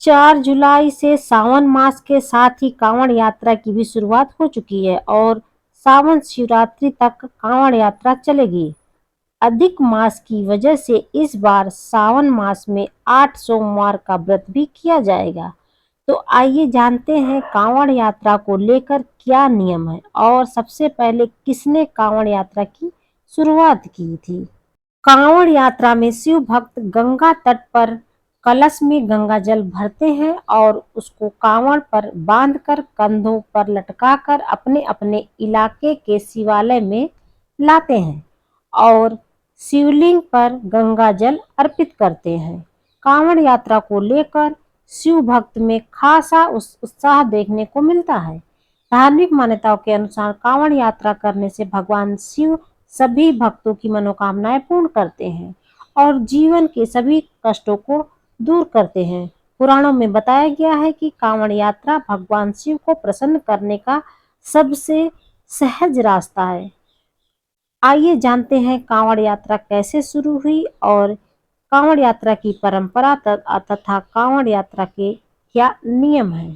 4 जुलाई से सावन मास के साथ ही कांवड़ यात्रा की भी शुरुआत हो चुकी है और सावन शिवरात्रि तक कांवड़ यात्रा चलेगी। अधिक मास की वजह से इस बार सावन मास में 8 सोमवार का व्रत भी किया जाएगा। तो आइए जानते हैं कांवड़ यात्रा को लेकर क्या नियम है और सबसे पहले किसने कांवड़ यात्रा की शुरुआत की थी। कांवड़ यात्रा में शिव भक्त गंगा तट पर कलश में गंगा जल भरते हैं और उसको कांवड़ पर बांधकर कंधों पर लटकाकर अपने अपने इलाके के शिवालय में लाते हैं और शिवलिंग पर गंगा जल अर्पित करते हैं। कांवड़ यात्रा को लेकर शिव भक्त में खासा उत्साह देखने को मिलता है। धार्मिक मान्यताओं के अनुसार कांवड़ यात्रा करने से भगवान शिव सभी भक्तों की मनोकामनाएं पूर्ण करते हैं और जीवन के सभी कष्टों को दूर करते हैं। पुराणों में बताया गया है कि कांवड़ यात्रा भगवान शिव को प्रसन्न करने का सबसे सहज रास्ता है। आइए जानते हैं कांवड़ यात्रा कैसे शुरू हुई और कांवड़ यात्रा की परंपरा तथा कांवड़ यात्रा के क्या नियम हैं।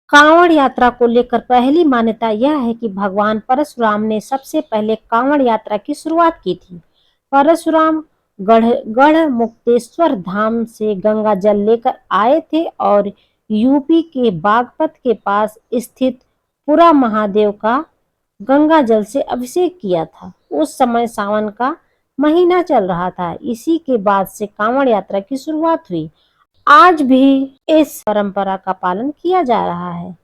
कांवड़ यात्रा को लेकर पहली मान्यता यह है कि भगवान परशुराम ने सबसे पहले कांवड़ यात्रा की शुरुआत की थी। परशुराम गढ़ मुक्तेश्वर धाम से गंगा जल लेकर आए थे और यूपी के बागपत के पास स्थित पुरा महादेव का गंगा जल से अभिषेक किया था। उस समय सावन का महीना चल रहा था। इसी के बाद से कांवड़ यात्रा की शुरुआत हुई। आज भी इस परंपरा का पालन किया जा रहा है।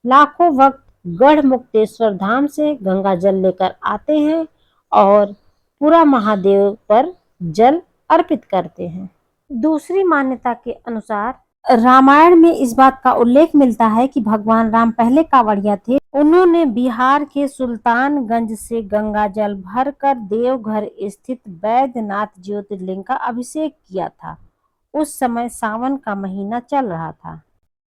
लाखों भक्त गढ़ मुक्तेश्वर धाम से गंगा जल लेकर आते हैं और पूरा महादेव पर जल अर्पित करते हैं। दूसरी मान्यता के अनुसार रामायण में इस बात का उल्लेख मिलता है कि भगवान राम पहले कांवड़िया थे। उन्होंने बिहार के सुल्तानगंज से गंगा जल भरकर देवघर स्थित बैद्यनाथ ज्योतिर्लिंग का अभिषेक किया था। उस समय सावन का महीना चल रहा था।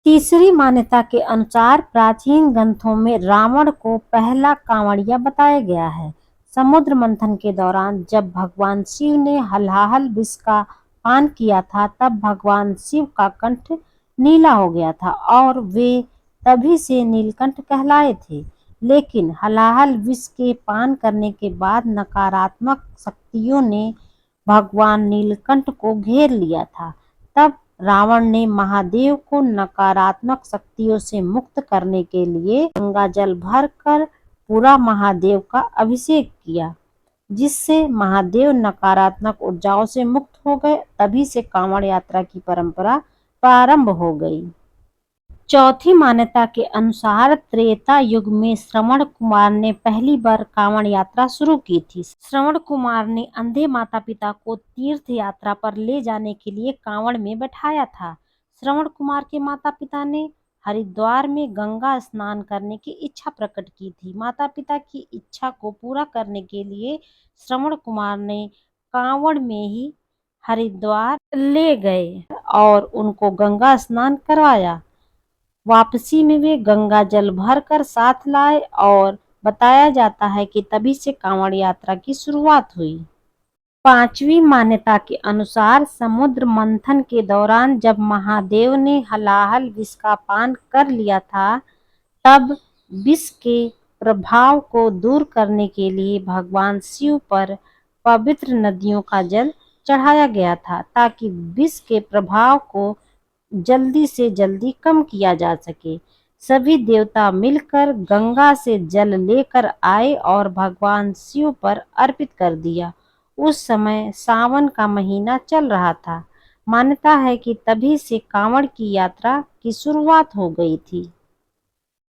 तीसरी मान्यता के अनुसार प्राचीन ग्रंथों में रावण को पहला कांवड़िया बताया गया है। समुद्र मंथन के दौरान जब भगवान शिव ने हलाहल विष का पान किया था तब भगवान शिव का कंठ नीला हो गया था और वे तभी से नीलकंठ कहलाए थे। लेकिन हलाहल विष के पान करने के बाद नकारात्मक शक्तियों ने भगवान नीलकंठ को घेर लिया था। तब रावण ने महादेव को नकारात्मक शक्तियों से मुक्त करने के लिए गंगा जल भरकर पूरा महादेव का अभिषेक किया, जिससे महादेव नकारात्मक ऊर्जाओं से मुक्त हो गए। तभी से कांवड़ यात्रा की परंपरा प्रारंभ हो गई। चौथी मान्यता के अनुसार त्रेता युग में श्रवण कुमार ने पहली बार कांवड़ यात्रा शुरू की थी। श्रवण कुमार ने अंधे माता पिता को तीर्थ यात्रा पर ले जाने के लिए कांवड़ में बैठाया था। श्रवण कुमार के माता पिता ने हरिद्वार में गंगा स्नान करने की इच्छा प्रकट की थी। माता पिता की इच्छा को पूरा करने के लिए श्रवण कुमार ने कांवड़ में ही हरिद्वार ले गए और उनको गंगा स्नान करवाया। वापसी में वे गंगा जल भरकर साथ लाए और बताया जाता है कि तभी से कांवड़ यात्रा की शुरुआत हुई। पांचवी मान्यता के अनुसार समुद्र मंथन के दौरान जब महादेव ने हलाहल विष का पान कर लिया था तब विष के प्रभाव को दूर करने के लिए भगवान शिव पर पवित्र नदियों का जल चढ़ाया गया था ताकि विष के प्रभाव को जल्दी से जल्दी कम किया जा सके। सभी देवता मिलकर गंगा से जल लेकर आए और भगवान शिव पर अर्पित कर दिया। उस समय सावन का महीना चल रहा था। मान्यता है कि तभी से कांवड़ की यात्रा की शुरुआत हो गई थी।